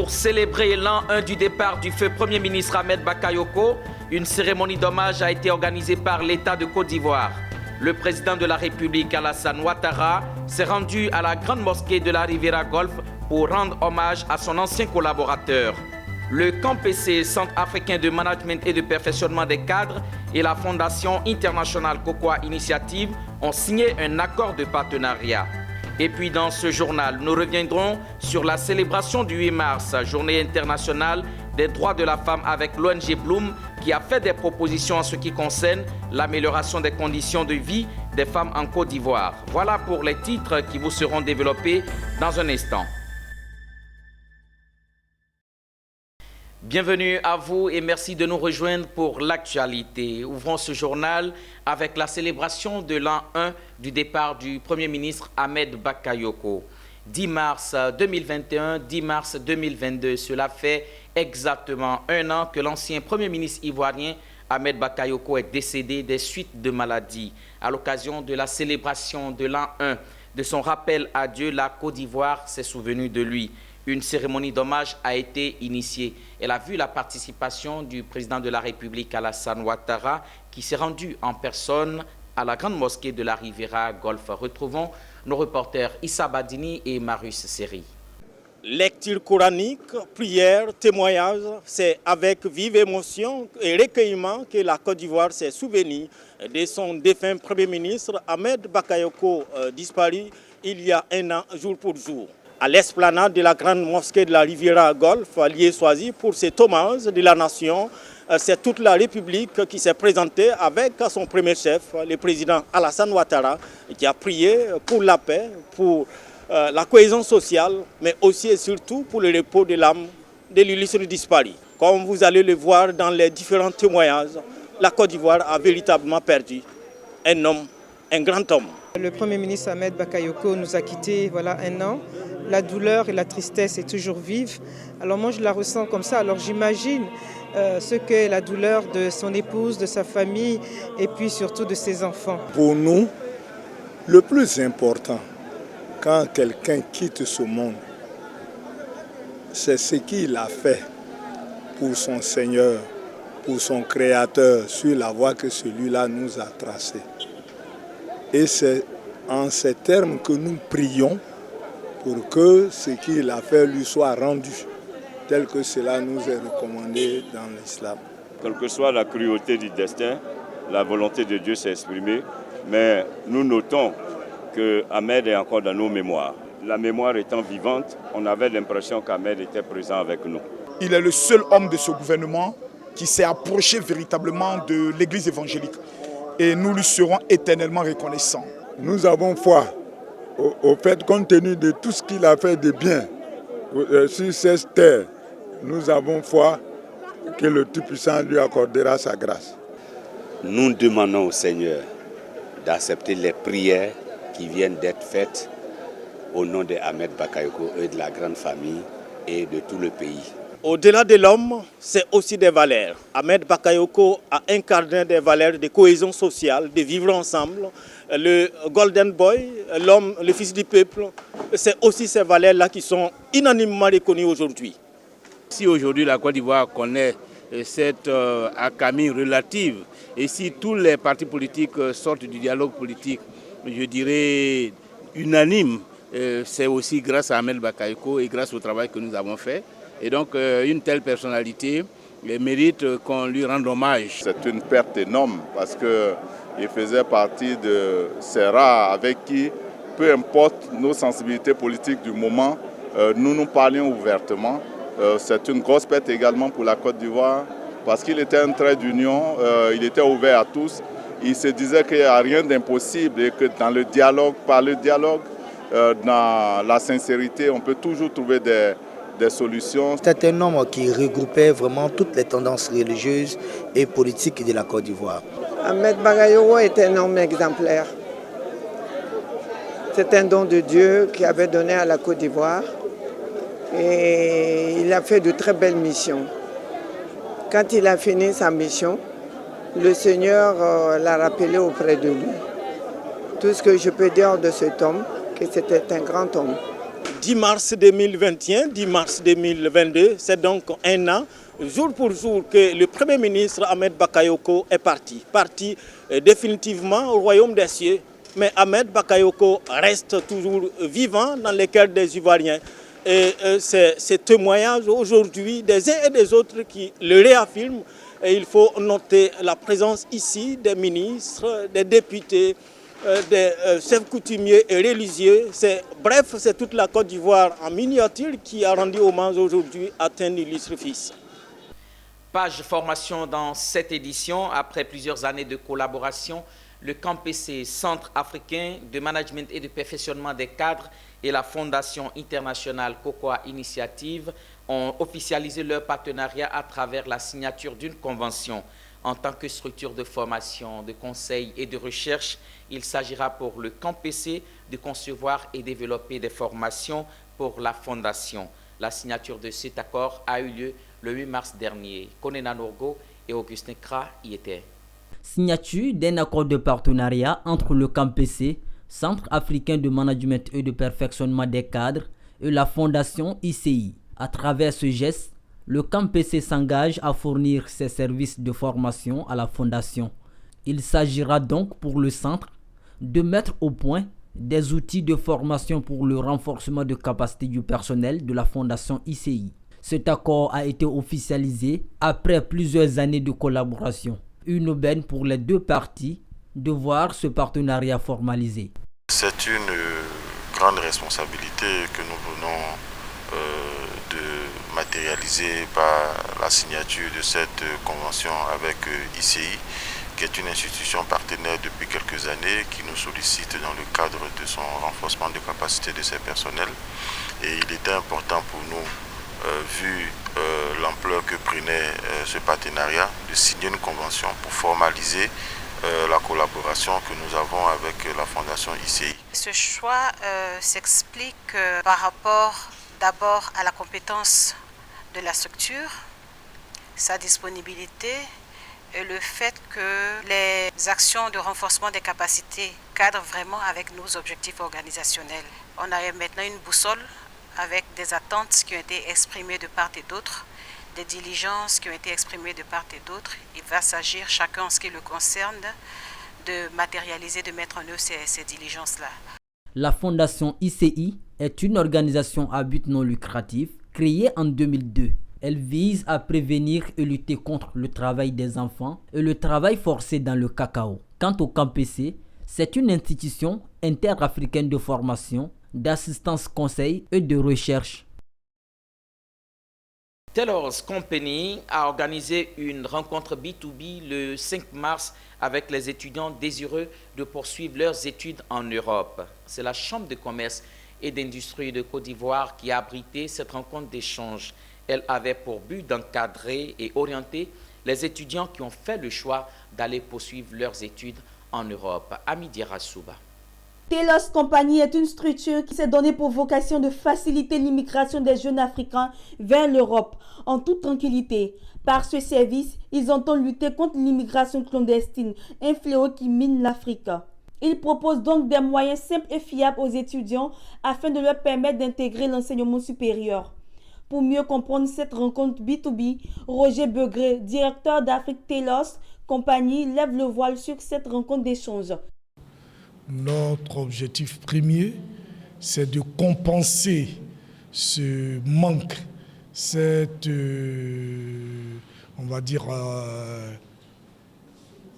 Pour célébrer l'an 1 du départ du feu Premier ministre Ahmed Bakayoko, une cérémonie d'hommage a été organisée par l'État de Côte d'Ivoire. Le président de la République, Alassane Ouattara, s'est rendu à la grande mosquée de la Riviera Golf pour rendre hommage à son ancien collaborateur. Le CAMPC, Centre africain de management et de perfectionnement des cadres, et la Fondation internationale Cocoa Initiative ont signé un accord de partenariat. Et puis dans ce journal, nous reviendrons sur la célébration du 8 mars, journée internationale des droits de la femme avec l'ONG Bloom qui a fait des propositions en ce qui concerne l'amélioration des conditions de vie des femmes en Côte d'Ivoire. Voilà pour les titres qui vous seront développés dans un instant. Bienvenue à vous et merci de nous rejoindre pour l'actualité. Ouvrons ce journal avec la célébration de l'an 1 du départ du Premier ministre Ahmed Bakayoko. 10 mars 2021, 10 mars 2022, cela fait exactement un an que l'ancien Premier ministre ivoirien Ahmed Bakayoko est décédé des suites de maladie. À l'occasion de la célébration de l'an 1 de son rappel à Dieu, la Côte d'Ivoire s'est souvenue de lui. Une cérémonie d'hommage a été initiée. Elle a vu la participation du président de la République, Alassane Ouattara, qui s'est rendu en personne à la grande mosquée de la Riviera Golf. Retrouvons nos reporters Issa Badini et Marius Seri. Lecture coranique, prière, témoignage, c'est avec vive émotion et recueillement que la Côte d'Ivoire s'est souvenue de son défunt Premier ministre Ahmed Bakayoko, disparu il y a un an, jour pour jour. À l'esplanade de la grande mosquée de la Riviera Golf, lieu choisi pour cet hommage de la nation, c'est toute la République qui s'est présentée avec son premier chef, le président Alassane Ouattara, qui a prié pour la paix, pour la cohésion sociale, mais aussi et surtout pour le repos de l'âme de l'illustre disparu. Comme vous allez le voir dans les différents témoignages, la Côte d'Ivoire a véritablement perdu un homme, un grand homme. Le Premier ministre Ahmed Bakayoko nous a quittés voilà un an. La douleur et la tristesse est toujours vive. Alors moi je la ressens comme ça. Alors j'imagine ce qu'est la douleur de son épouse, de sa famille et puis surtout de ses enfants. Pour nous, le plus important quand quelqu'un quitte ce monde, c'est ce qu'il a fait pour son Seigneur, pour son Créateur, sur la voie que celui-là nous a tracée. Et c'est en ces termes que nous prions pour que ce qu'il a fait lui soit rendu, tel que cela nous est recommandé dans l'islam. Quelle que soit la cruauté du destin, la volonté de Dieu s'est exprimée, mais nous notons que Ahmed est encore dans nos mémoires. La mémoire étant vivante, on avait l'impression qu'Ahmed était présent avec nous. Il est le seul homme de ce gouvernement qui s'est approché véritablement de l'Église évangélique. Et nous lui serons éternellement reconnaissants. Nous avons foi au fait, compte tenu de tout ce qu'il a fait de bien sur cette terre, nous avons foi que le Tout-Puissant lui accordera sa grâce. Nous demandons au Seigneur d'accepter les prières qui viennent d'être faites au nom de Ahmed Bakayoko et de la grande famille et de tout le pays. Au-delà de l'homme, c'est aussi des valeurs. Ahmed Bakayoko a incarné des valeurs de cohésion sociale, de vivre ensemble. Le Golden Boy, l'homme, le fils du peuple, c'est aussi ces valeurs-là qui sont unanimement reconnues aujourd'hui. Si aujourd'hui la Côte d'Ivoire connaît cette accalmie relative et si tous les partis politiques sortent du dialogue politique, je dirais unanime, c'est aussi grâce à Ahmed Bakayoko et grâce au travail que nous avons fait. Et donc une telle personnalité mérite qu'on lui rende hommage. C'est une perte énorme parce qu'il faisait partie de ces rares avec qui, peu importe nos sensibilités politiques du moment, nous parlions ouvertement. C'est une grosse perte également pour la Côte d'Ivoire parce qu'il était un trait d'union, il était ouvert à tous. Il se disait qu'il n'y a rien d'impossible et que dans le dialogue, par le dialogue, dans la sincérité, on peut toujours trouver des solutions. C'était un homme qui regroupait vraiment toutes les tendances religieuses et politiques de la Côte d'Ivoire. Ahmed Bakayoko était un homme exemplaire. C'est un don de Dieu qu'il avait donné à la Côte d'Ivoire et il a fait de très belles missions. Quand il a fini sa mission, le Seigneur l'a rappelé auprès de lui. Tout ce que je peux dire de cet homme, que c'était un grand homme. 10 mars 2021, 10 mars 2022, c'est donc un an, jour pour jour, que le Premier ministre Ahmed Bakayoko est parti. Parti définitivement au royaume des cieux. Mais Ahmed Bakayoko reste toujours vivant dans les cœurs des Ivoiriens. Et ces témoignages aujourd'hui des uns et des autres qui le réaffirment. Et il faut noter la présence ici des ministres, des députés, des chefs coutumiers et religieux. Bref, c'est toute la Côte d'Ivoire en miniature qui a rendu hommage aujourd'hui à un illustre fils. Page formation dans cette édition. Après plusieurs années de collaboration, le CAMPC, Centre africain de management et de perfectionnement des cadres, et la Fondation internationale Cocoa Initiative ont officialisé leur partenariat à travers la signature d'une convention. En tant que structure de formation, de conseil et de recherche, il s'agira pour le CAMPC de concevoir et développer des formations pour la Fondation. La signature de cet accord a eu lieu le 8 mars dernier. Konena Norgo et Augustin Kra y étaient. Signature d'un accord de partenariat entre le CAMPC, Centre africain de management et de perfectionnement des cadres, et la Fondation ICI. À travers ce geste, le CAMPC s'engage à fournir ses services de formation à la Fondation. Il s'agira donc pour le centre de mettre au point des outils de formation pour le renforcement de capacité du personnel de la Fondation ICI. Cet accord a été officialisé après plusieurs années de collaboration. Une aubaine pour les deux parties de voir ce partenariat formalisé. C'est une grande responsabilité que nous venons de matérialiser par la signature de cette convention avec ICI, qui est une institution partenaire depuis quelques années, qui nous sollicite dans le cadre de son renforcement de capacité de ses personnels. Et il était important pour nous, vu l'ampleur que prenait ce partenariat, de signer une convention pour formaliser la collaboration que nous avons avec la Fondation ICI. Ce choix s'explique par rapport d'abord à la compétence de la structure, sa disponibilité et le fait que les actions de renforcement des capacités cadrent vraiment avec nos objectifs organisationnels. On a maintenant une boussole avec des attentes qui ont été exprimées de part et d'autre, des diligences qui ont été exprimées de part et d'autre. Il va s'agir, chacun en ce qui le concerne, de matérialiser, de mettre en œuvre ces diligences-là. La Fondation ICI est une organisation à but non lucratif créée en 2002. Elle vise à prévenir et lutter contre le travail des enfants et le travail forcé dans le cacao. Quant au CAMPC, c'est une institution interafricaine de formation, d'assistance conseil et de recherche. Taylor's Company a organisé une rencontre B2B le 5 mars avec les étudiants désireux de poursuivre leurs études en Europe. C'est la Chambre de commerce et d'industrie de Côte d'Ivoire qui a abrité cette rencontre d'échange. Elle avait pour but d'encadrer et orienter les étudiants qui ont fait le choix d'aller poursuivre leurs études en Europe. Amidi Rassouba. Taylor's Company est une structure qui s'est donnée pour vocation de faciliter l'immigration des jeunes Africains vers l'Europe en toute tranquillité. Par ce service, ils entendent lutter contre l'immigration clandestine, un fléau qui mine l'Afrique. Ils proposent donc des moyens simples et fiables aux étudiants afin de leur permettre d'intégrer l'enseignement supérieur. Pour mieux comprendre cette rencontre B2B, Roger Begré, directeur d'Afrique Taylor's Company, lève le voile sur cette rencontre d'échange. Notre objectif premier, c'est de compenser ce manque, cette, on va dire,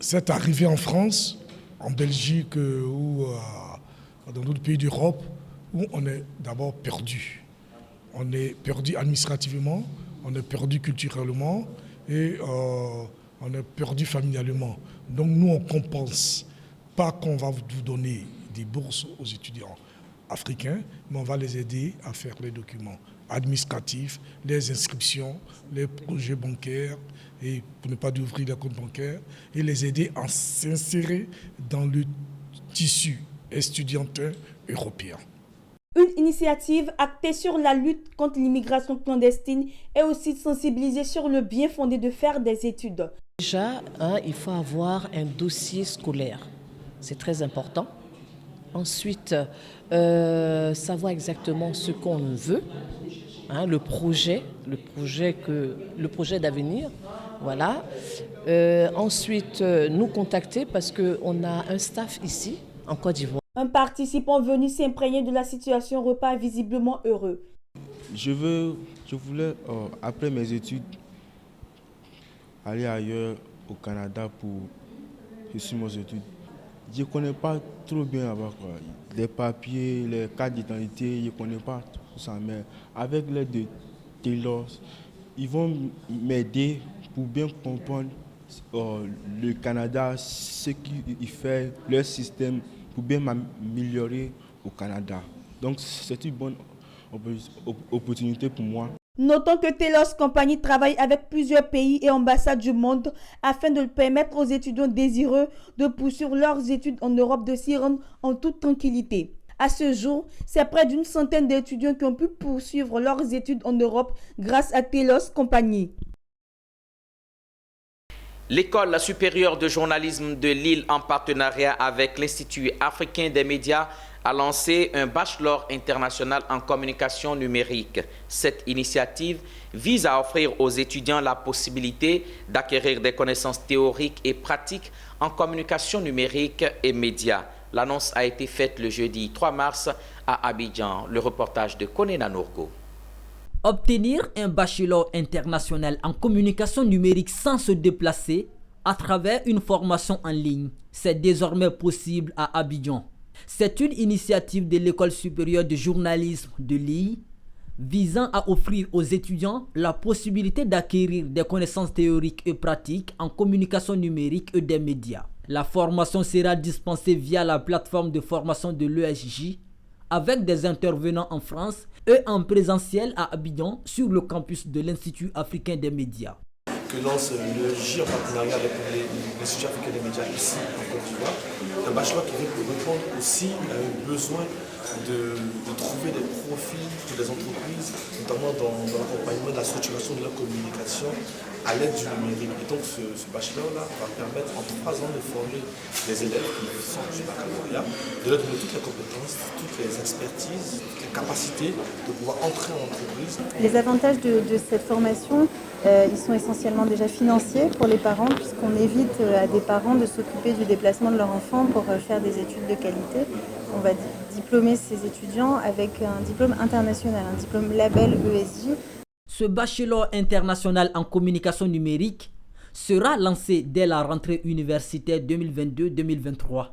cette arrivée en France, en Belgique ou dans d'autres pays d'Europe, où on est d'abord perdu. On est perdu administrativement, on est perdu culturellement et on est perdu familialement. Donc nous, on compense. Pas qu'on va vous donner des bourses aux étudiants africains, mais on va les aider à faire les documents administratifs, les inscriptions, les projets bancaires, et pour ne pas d'ouvrir les comptes bancaires, et les aider à s'insérer dans le tissu estudiantin européen. Une initiative actée sur la lutte contre l'immigration clandestine et aussi sensibilisée sur le bien fondé de faire des études. Déjà, il faut avoir un dossier scolaire. C'est très important. Ensuite, savoir exactement ce qu'on veut, hein, le projet d'avenir. Voilà. Ensuite, nous contacter parce qu'on a un staff ici, en Côte d'Ivoire. Un participant venu s'imprégner de la situation repart visiblement heureux. Je voulais, après mes études, aller ailleurs au Canada pour poursuivre mes études. Je ne connais pas trop bien là-bas, les papiers, les cartes d'identité, je ne connais pas tout ça. Mais avec l'aide de Taylor, ils vont m'aider pour bien comprendre le Canada, ce qu'il fait, leur système, pour bien m'améliorer au Canada. Donc c'est une bonne opportunité pour moi. Notons que Telos Company travaille avec plusieurs pays et ambassades du monde afin de permettre aux étudiants désireux de poursuivre leurs études en Europe de s'y rendre en toute tranquillité. À ce jour, c'est près d'une centaine d'étudiants qui ont pu poursuivre leurs études en Europe grâce à Telos Company. L'École supérieure de journalisme de Lille, en partenariat avec l'Institut africain des médias, a lancé un bachelor international en communication numérique. Cette initiative vise à offrir aux étudiants la possibilité d'acquérir des connaissances théoriques et pratiques en communication numérique et médias. L'annonce a été faite le jeudi 3 mars à Abidjan. Le reportage de Konena Nourgo. Obtenir un bachelor international en communication numérique sans se déplacer à travers une formation en ligne, c'est désormais possible à Abidjan. C'est une initiative de l'École supérieure de journalisme de Lille visant à offrir aux étudiants la possibilité d'acquérir des connaissances théoriques et pratiques en communication numérique et des médias. La formation sera dispensée via la plateforme de formation de l'ESJ avec des intervenants en France et en présentiel à Abidjan sur le campus de l'Institut africain des médias. Que lance l'ESJ en partenariat avec l'Institut africain des médias ici en Côte d'Ivoire. Un bachelor qui vient répondre aussi à un besoin de trouver des profils pour des entreprises, notamment dans l'accompagnement de la structuration de la communication à l'aide du numérique. Et donc ce bachelor-là va permettre en 3 ans de former des élèves qui sont du baccalauréat, de leur donner toutes les compétences, toutes les expertises, toutes les capacités de pouvoir entrer en entreprise. Les avantages de cette formation, ils sont essentiellement déjà financiers pour les parents, puisqu'on évite à des parents de s'occuper du déplacement de leur enfant pour faire des études de qualité. On va diplômer ces étudiants avec un diplôme international, un diplôme label ESJ. Ce bachelor international en communication numérique sera lancé dès la rentrée universitaire 2022-2023.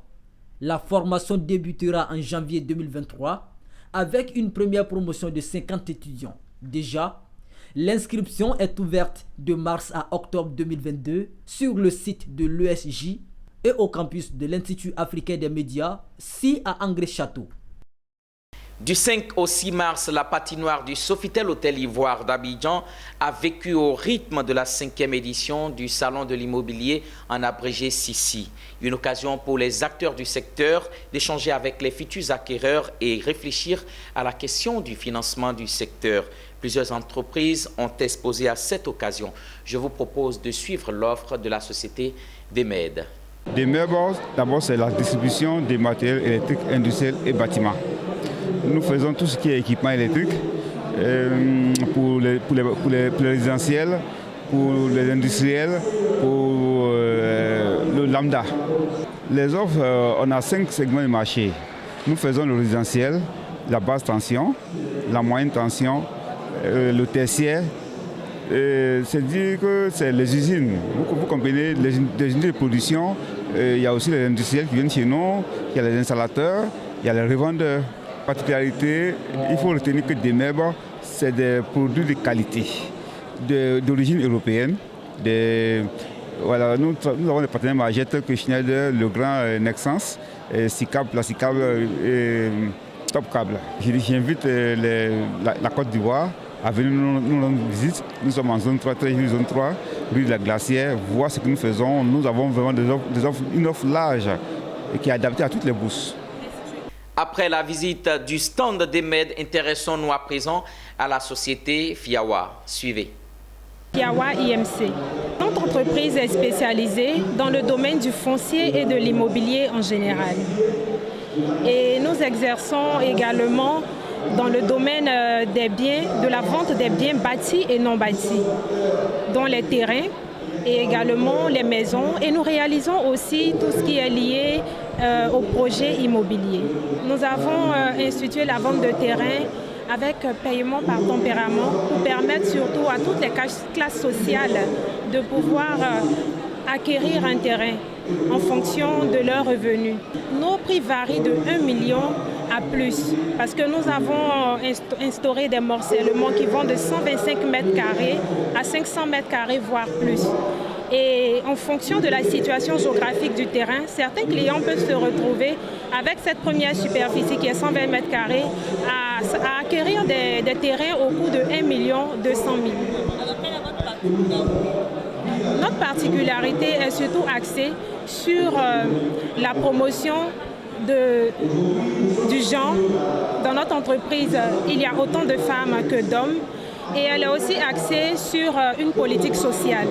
La formation débutera en janvier 2023 avec une première promotion de 50 étudiants. Déjà, l'inscription est ouverte de mars à octobre 2022 sur le site de l'ESJ et au campus de l'Institut africain des médias, SI à Angré-Château. Du 5 au 6 mars, la patinoire du Sofitel Hôtel Ivoire d'Abidjan a vécu au rythme de la 5e édition du Salon de l'immobilier en abrégé Sissi. Une occasion pour les acteurs du secteur d'échanger avec les futurs acquéreurs et réfléchir à la question du financement du secteur. Plusieurs entreprises ont exposé à cette occasion. Je vous propose de suivre l'offre de la société DEMED. DEMED, d'abord, c'est la distribution des matériels électriques, industriels et bâtiments. Nous faisons tout ce qui est équipement électrique pour les résidentiels, pour les industriels, pour le lambda. Les offres, on a 5 segments de marché. Nous faisons le résidentiel, la basse tension, la moyenne tension, le tertiaire. C'est-à-dire que c'est les usines. Vous comprenez, les usines de production, il y a aussi les industriels qui viennent chez nous, il y a les installateurs, il y a les revendeurs. Particularité, il faut retenir que DEMED, c'est des produits de qualité, d'origine européenne. Voilà, nous avons des partenaires majeurs que Schneider, le grand Nexans, SICAB, la SICAB et Top Cable. J'invite la Côte d'Ivoire à venir nous rendre visite. Nous sommes en zone 3, zone 3, rue de la Glacière, voir ce que nous faisons. Nous avons vraiment une offre large et qui est adaptée à toutes les bourses. Après la visite du stand DEMED, intéressons-nous à présent à la société Fiawa. Suivez. Fiawa IMC. Notre entreprise est spécialisée dans le domaine du foncier et de l'immobilier en général. Et nous exerçons également dans le domaine des biens, de la vente des biens bâtis et non bâtis, dont les terrains et également les maisons. Et nous réalisons aussi tout ce qui est lié au projet immobilier. Nous avons institué la vente de terrains avec paiement par tempérament pour permettre surtout à toutes les classes sociales de pouvoir acquérir un terrain en fonction de leurs revenus. Nos prix varient de 1 million à plus parce que nous avons instauré des morcellements qui vont de 125 mètres carrés à 500 mètres carrés, voire plus. Et en fonction de la situation géographique du terrain, certains clients peuvent se retrouver avec cette première superficie qui est 120 mètres carrés à acquérir des terrains au coût de 1 200 000. Notre particularité est surtout axée sur la promotion du genre. Dans notre entreprise, il y a autant de femmes que d'hommes et elle est aussi axée sur une politique sociale.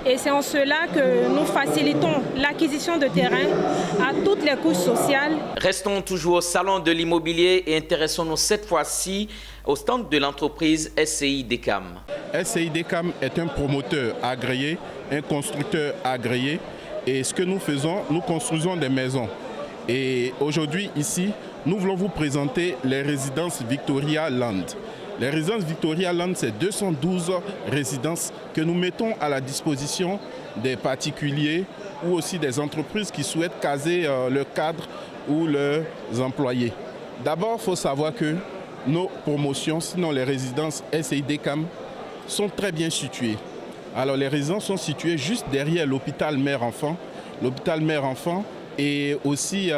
Et c'est en cela que nous facilitons l'acquisition de terrains à toutes les couches sociales. Restons toujours au salon de l'immobilier et intéressons-nous cette fois-ci au stand de l'entreprise SCI Decam. SCI Decam est un promoteur agréé, un constructeur agréé. Et ce que nous faisons, nous construisons des maisons. Et aujourd'hui, ici, nous voulons vous présenter les résidences Victoria Land. Les résidences Victoria Land, c'est 212 résidences que nous mettons à la disposition des particuliers ou aussi des entreprises qui souhaitent caser leur cadre ou leurs employés. D'abord, il faut savoir que nos promotions, sinon les résidences SCI Decam, sont très bien situées. Alors les résidences sont situées juste derrière l'hôpital mère-enfant. L'hôpital mère-enfant est aussi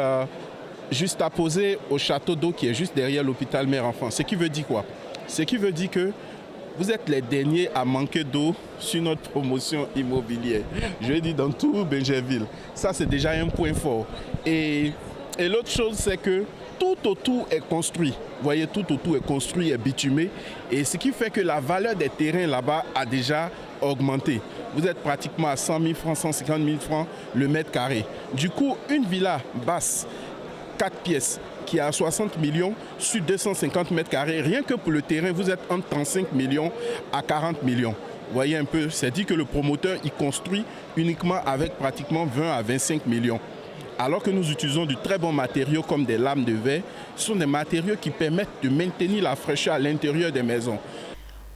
juste apposé au château d'eau qui est juste derrière l'hôpital mère-enfant. Ce qui veut dire quoi? Ce qui veut dire que vous êtes les derniers à manquer d'eau sur notre promotion immobilière. Je dis dans tout Benjerville. Ça, c'est déjà un point fort. Et l'autre chose, c'est que tout autour est construit. Vous voyez, tout autour est construit et bitumé. Et ce qui fait que la valeur des terrains là-bas a déjà augmenté. Vous êtes pratiquement à 100 000 francs, 150 000 francs le mètre carré. Du coup, une villa basse, 4 pièces, qui est à 60 millions sur 250 mètres carrés, rien que pour le terrain, vous êtes entre 35 millions à 40 millions. Vous voyez un peu, c'est dit que le promoteur, il construit uniquement avec pratiquement 20 à 25 millions. Alors que nous utilisons du très bon matériau comme des lames de verre, ce sont des matériaux qui permettent de maintenir la fraîcheur à l'intérieur des maisons.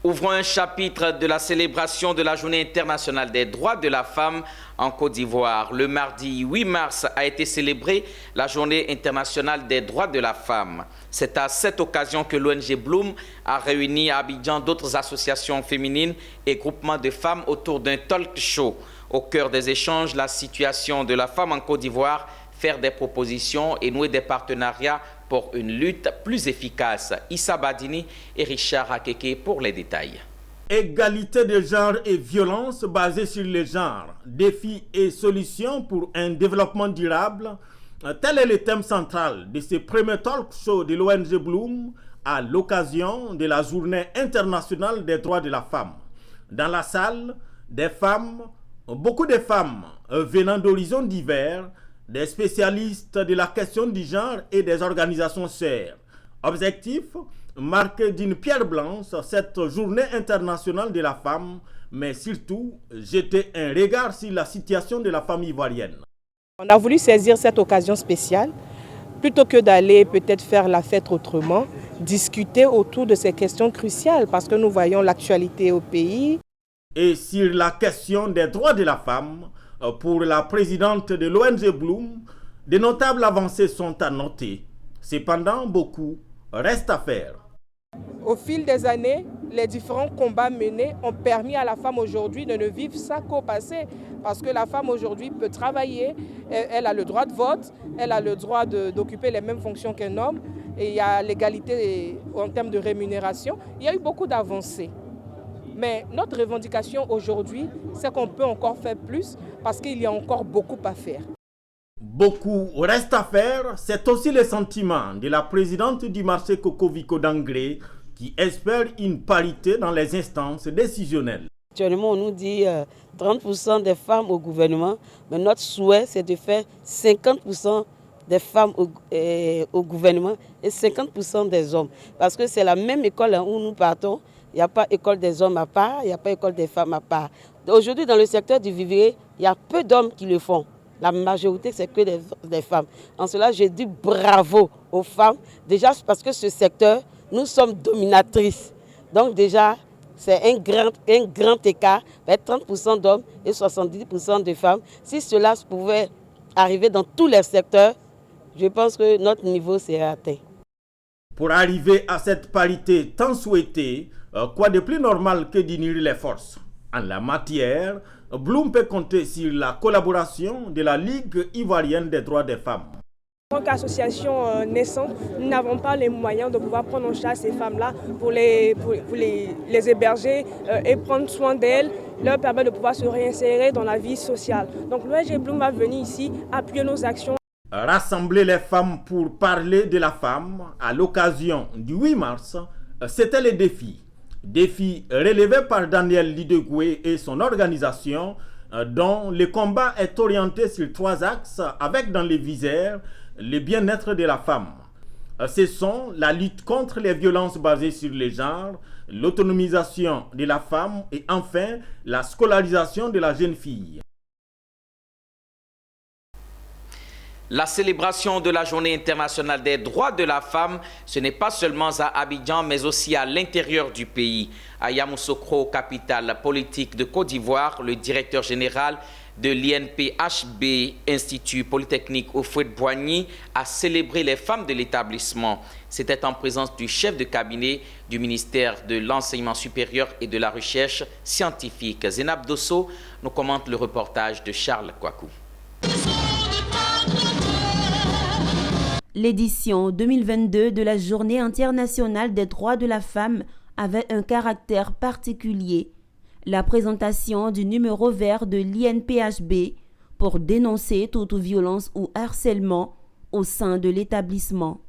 Ouvrons un chapitre de la célébration de la Journée internationale des droits de la femme en Côte d'Ivoire. Le mardi 8 mars a été célébrée la Journée internationale des droits de la femme. C'est à cette occasion que l'ONG Bloom a réuni à Abidjan d'autres associations féminines et groupements de femmes autour d'un talk show. Au cœur des échanges, la situation de la femme en Côte d'Ivoire, faire des propositions et nouer des partenariats pour une lutte plus efficace. Issa Badini et Richard Akeke pour les détails. Égalité de genre et violence basée sur les genres, défis et solutions pour un développement durable. Tel est le thème central de ce premier talk show de l'ONG Bloom à l'occasion de la Journée internationale des droits de la femme. Dans la salle, beaucoup de femmes venant d'horizons divers, des spécialistes de la question du genre et des organisations sœurs. Objectif, marquer d'une pierre blanche cette journée internationale de la femme, mais surtout jeter un regard sur la situation de la femme ivoirienne. On a voulu saisir cette occasion spéciale, plutôt que d'aller peut-être faire la fête autrement, discuter autour de ces questions cruciales, parce que nous voyons l'actualité au pays. Et sur la question des droits de la femme, pour la présidente de l'ONG Bloom, de notables avancées sont à noter. Cependant, beaucoup reste à faire. Au fil des années, les différents combats menés ont permis à la femme aujourd'hui de ne vivre ça qu'au passé. Parce que la femme aujourd'hui peut travailler, elle a le droit de vote, elle a le droit d'occuper les mêmes fonctions qu'un homme. Et il y a l'égalité en termes de rémunération. Il y a eu beaucoup d'avancées. Mais notre revendication aujourd'hui, c'est qu'on peut encore faire plus parce qu'il y a encore beaucoup à faire. Beaucoup reste à faire, c'est aussi le sentiment de la présidente du marché Coco Vico d'Angré qui espère une parité dans les instances décisionnelles. Actuellement, on nous dit 30% des femmes au gouvernement, mais notre souhait, c'est de faire 50% des femmes au gouvernement et 50% des hommes. Parce que c'est la même école où nous partons. Il n'y a pas école des hommes à part, il n'y a pas école des femmes à part. Aujourd'hui, dans le secteur du vivrier, il y a peu d'hommes qui le font. La majorité, c'est que des femmes. En cela, je dis bravo aux femmes. Déjà, parce que ce secteur, nous sommes dominatrices. Donc déjà, c'est un grand écart, 30% d'hommes et 70% de femmes. Si cela pouvait arriver dans tous les secteurs, je pense que notre niveau serait atteint. Pour arriver à cette parité tant souhaitée, quoi de plus normal que d'unir les forces? En la matière, Bloom peut compter sur la collaboration de la Ligue ivoirienne des droits des femmes. En tant qu'association naissante, nous n'avons pas les moyens de pouvoir prendre en charge ces femmes-là pour les héberger et prendre soin d'elles, leur permettre de pouvoir se réinsérer dans la vie sociale. Donc l'ONG Bloom va venir ici appuyer nos actions. Rassembler les femmes pour parler de la femme à l'occasion du 8 mars, c'était le défi. Défi relevé par Daniel Lidegoué et son organisation, dont le combat est orienté sur 3 axes avec dans les visères le bien-être de la femme. Ce sont la lutte contre les violences basées sur les genres, l'autonomisation de la femme et enfin la scolarisation de la jeune fille. La célébration de la Journée internationale des droits de la femme, ce n'est pas seulement à Abidjan, mais aussi à l'intérieur du pays. À Yamoussoukro, capitale politique de Côte d'Ivoire, le directeur général de l'INPHB, Institut Polytechnique Houphouët-Boigny, a célébré les femmes de l'établissement. C'était en présence du chef de cabinet du ministère de l'Enseignement supérieur et de la Recherche scientifique. Zénab Dosso nous commente le reportage de Charles Kouakou. L'édition 2022 de la Journée internationale des droits de la femme avait un caractère particulier. La présentation du numéro vert de l'INPHB pour dénoncer toute violence ou harcèlement au sein de l'établissement.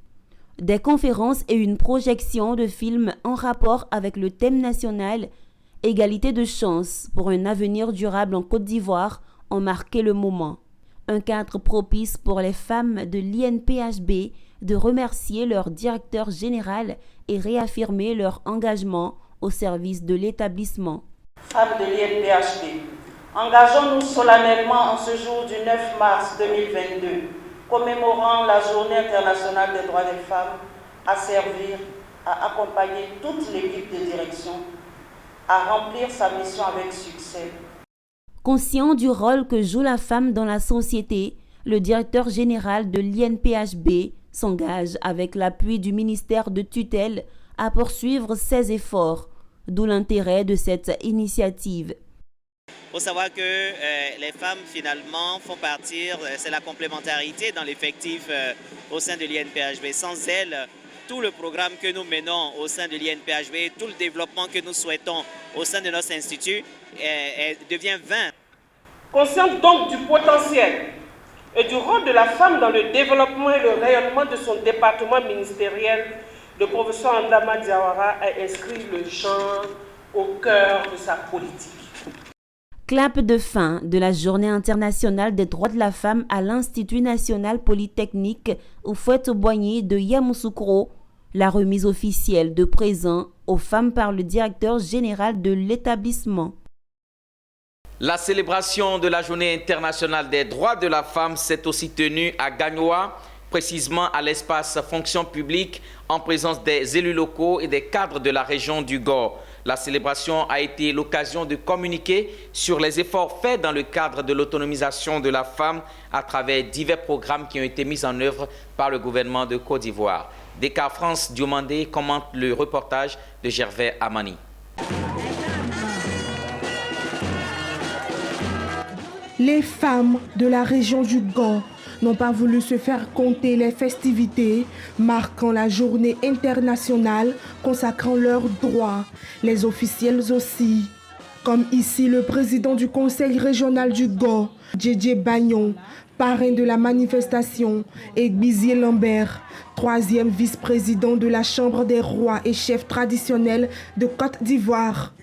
Des conférences et une projection de films en rapport avec le thème national « Égalité de chance pour un avenir durable en Côte d'Ivoire » ont marqué le moment. Un cadre propice pour les femmes de l'INPHB de remercier leur directeur général et réaffirmer leur engagement au service de l'établissement. Femmes de l'INPHB, engageons-nous solennellement en ce jour du 9 mars 2022, commémorant la Journée internationale des droits des femmes, à servir, à accompagner toute l'équipe de direction, à remplir sa mission avec succès. Conscient du rôle que joue la femme dans la société, le directeur général de l'INPHB s'engage avec l'appui du ministère de tutelle à poursuivre ses efforts, d'où l'intérêt de cette initiative. Il faut savoir que les femmes finalement font partir, c'est la complémentarité dans l'effectif au sein de l'INPHB. Sans elles, tout le programme que nous menons au sein de l'INPHB, tout le développement que nous souhaitons au sein de notre institut devient vain. Consciente donc du potentiel et du rôle de la femme dans le développement et le rayonnement de son département ministériel, le professeur Andama Diawara a inscrit le genre au cœur de sa politique. Clap de fin de la Journée internationale des droits de la femme à l'Institut national polytechnique Houphouët-Boigny de Yamoussoukro. La remise officielle de présents aux femmes par le directeur général de l'établissement. La célébration de la Journée internationale des droits de la femme s'est aussi tenue à Gagnoa, précisément à l'espace fonction publique, en présence des élus locaux et des cadres de la région du Gor. La célébration a été l'occasion de communiquer sur les efforts faits dans le cadre de l'autonomisation de la femme à travers divers programmes qui ont été mis en œuvre par le gouvernement de Côte d'Ivoire. Dakar France Diomandé commente le reportage de Gervais Amani. Les femmes de la région du Gand n'ont pas voulu se faire compter les festivités marquant la journée internationale consacrant leurs droits, les officiels aussi. Comme ici le président du conseil régional du Gand, Djedje Bagnon, parrain de la manifestation, et Gbizier Lambert, troisième vice-président de la Chambre des rois et chefs traditionnels de Côte d'Ivoire.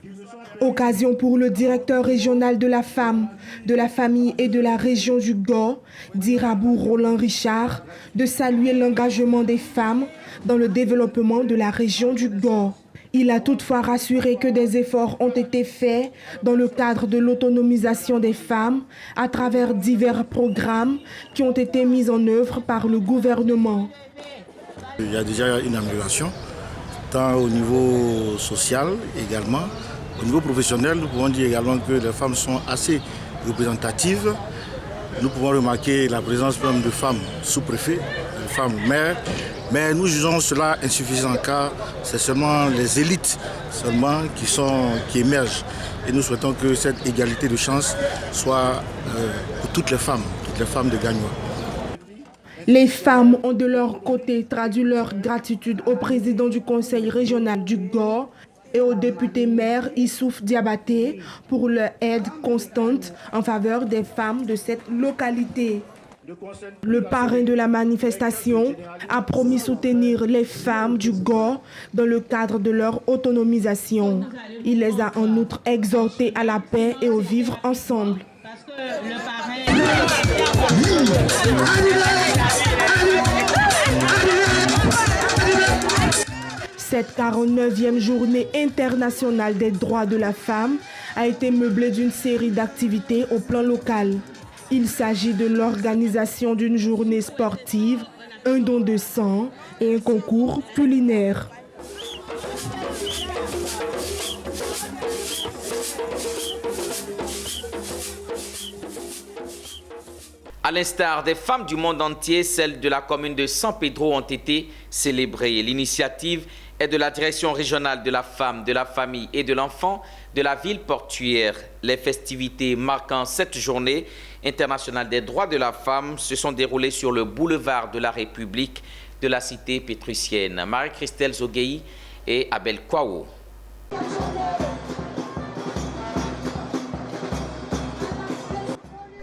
Occasion pour le directeur régional de la femme, de la famille et de la région du Gor, Dirabou Roland Richard, de saluer l'engagement des femmes dans le développement de la région du Gor. Il a toutefois rassuré que des efforts ont été faits dans le cadre de l'autonomisation des femmes à travers divers programmes qui ont été mis en œuvre par le gouvernement. Il y a déjà une amélioration, tant au niveau social également. Au niveau professionnel, nous pouvons dire également que les femmes sont assez représentatives. Nous pouvons remarquer la présence même de femmes sous-préfets, de femmes maires, mais nous jugeons cela insuffisant car c'est seulement les élites qui émergent. Et nous souhaitons que cette égalité de chance soit pour toutes les femmes de Gagnoa. Les femmes ont de leur côté traduit leur gratitude au président du conseil régional du Gor et au député maire Issouf Diabaté pour leur aide constante en faveur des femmes de cette localité. Le parrain de la manifestation a promis soutenir les femmes du Gor dans le cadre de leur autonomisation. Il les a en outre exhortées à la paix et au vivre ensemble. Cette 49e journée internationale des droits de la femme a été meublée d'une série d'activités au plan local. Il s'agit de l'organisation d'une journée sportive, un don de sang et un concours culinaire. À l'instar des femmes du monde entier, celles de la commune de San Pedro ont été célébrées. L'initiative est de la direction régionale de la femme, de la famille et de l'enfant de la ville portuaire. Les festivités marquant cette journée internationale des droits de la femme se sont déroulées sur le boulevard de la République de la cité pétricienne. Marie-Christelle Zogueï et Abel Kouaou.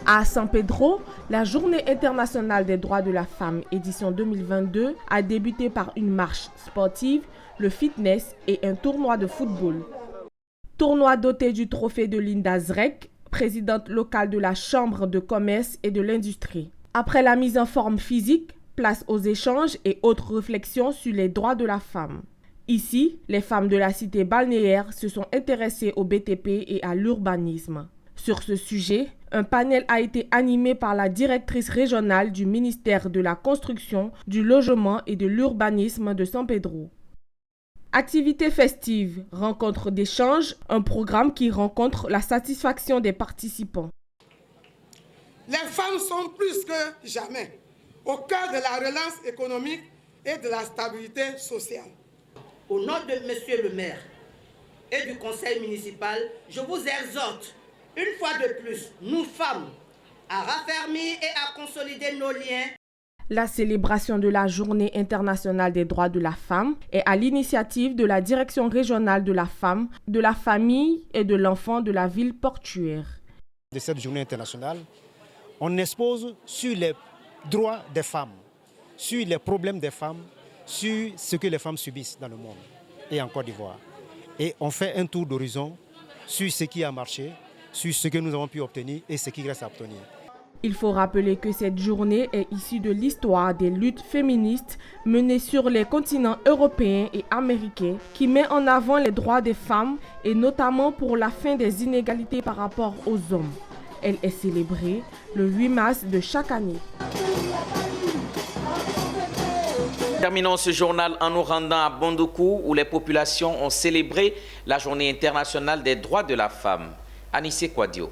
À San Pedro, la Journée internationale des droits de la femme édition 2022 a débuté par une marche sportive, le fitness et un tournoi de football. Tournoi doté du trophée de Linda Zrek, présidente locale de la Chambre de commerce et de l'industrie. Après la mise en forme physique, place aux échanges et autres réflexions sur les droits de la femme. Ici, les femmes de la cité balnéaire se sont intéressées au BTP et à l'urbanisme. Sur ce sujet, un panel a été animé par la directrice régionale du ministère de la Construction, du Logement et de l'Urbanisme de San Pedro. Activités festives, rencontres d'échange, un programme qui rencontre la satisfaction des participants. Les femmes sont plus que jamais au cœur de la relance économique et de la stabilité sociale. Au nom de Monsieur le maire et du conseil municipal, je vous exhorte une fois de plus, nous femmes, à raffermir et à consolider nos liens. La célébration de la Journée internationale des droits de la femme est à l'initiative de la Direction régionale de la femme, de la famille et de l'enfant de la ville portuaire. De cette journée internationale, on expose sur les droits des femmes, sur les problèmes des femmes, sur ce que les femmes subissent dans le monde et en Côte d'Ivoire. Et on fait un tour d'horizon sur ce qui a marché, sur ce que nous avons pu obtenir et ce qui reste à obtenir. Il faut rappeler que cette journée est issue de l'histoire des luttes féministes menées sur les continents européens et américains qui met en avant les droits des femmes et notamment pour la fin des inégalités par rapport aux hommes. Elle est célébrée le 8 mars de chaque année. Terminons ce journal en nous rendant à Bondoukou où les populations ont célébré la Journée internationale des droits de la femme. Anissé Kouadio.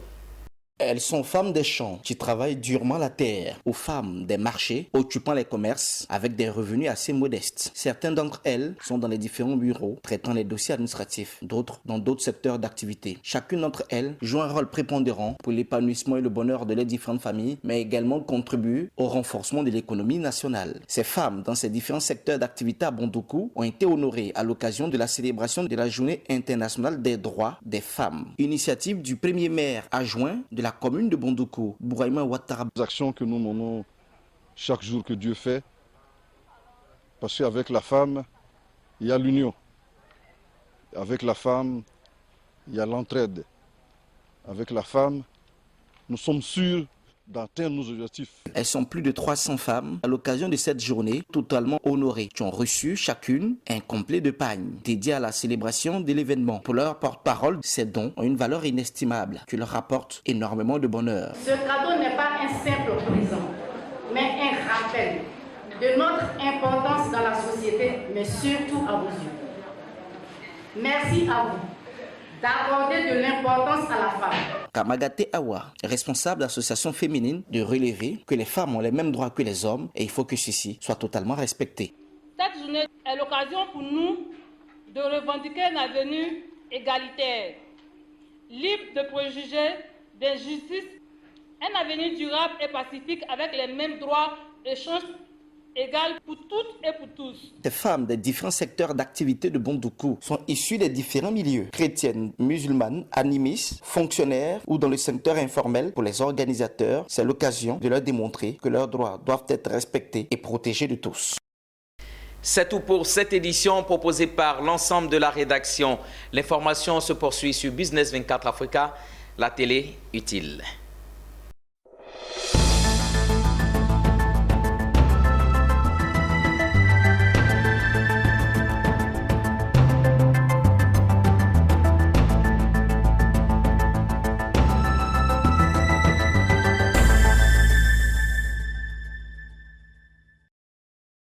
Elles sont femmes des champs qui travaillent durement la terre, ou femmes des marchés occupant les commerces avec des revenus assez modestes. Certaines d'entre elles sont dans les différents bureaux traitant les dossiers administratifs, d'autres dans d'autres secteurs d'activité. Chacune d'entre elles joue un rôle prépondérant pour l'épanouissement et le bonheur de les différentes familles, mais également contribue au renforcement de l'économie nationale. Ces femmes dans ces différents secteurs d'activité à Bondoukou ont été honorées à l'occasion de la célébration de la Journée internationale des droits des femmes. Initiative du premier maire adjoint de la commune de Bondoukou, Bouraïma Ouattara. Les actions que nous menons chaque jour que Dieu fait, parce qu'avec la femme, il y a l'union. Avec la femme, il y a l'entraide avec la femme, nous sommes sûrs d'atteindre nos objectifs. Elles sont plus de 300 femmes à l'occasion de cette journée totalement honorées qui ont reçu chacune un complet de pagne dédié à la célébration de l'événement. Pour leur porte-parole, ces dons ont une valeur inestimable qui leur apporte énormément de bonheur. Ce cadeau n'est pas un simple présent, mais un rappel de notre importance dans la société, mais surtout à vos yeux. Merci à vous d'accorder de l'importance à la femme. Kamagate Awa, responsable d'association féminine, de relever que les femmes ont les mêmes droits que les hommes et il faut que ceci soit totalement respecté. Cette journée est l'occasion pour nous de revendiquer un avenir égalitaire, libre de préjugés, d'injustice, un avenir durable et pacifique avec les mêmes droits et chances égales pour toutes et pour tous. Ces femmes des différents secteurs d'activité de Bondoukou sont issues des différents milieux, chrétiennes, musulmanes, animistes, fonctionnaires ou dans le secteur informel. Pour les organisateurs, c'est l'occasion de leur démontrer que leurs droits doivent être respectés et protégés de tous. C'est tout pour cette édition proposée par l'ensemble de la rédaction. L'information se poursuit sur Business 24 Africa, la télé utile.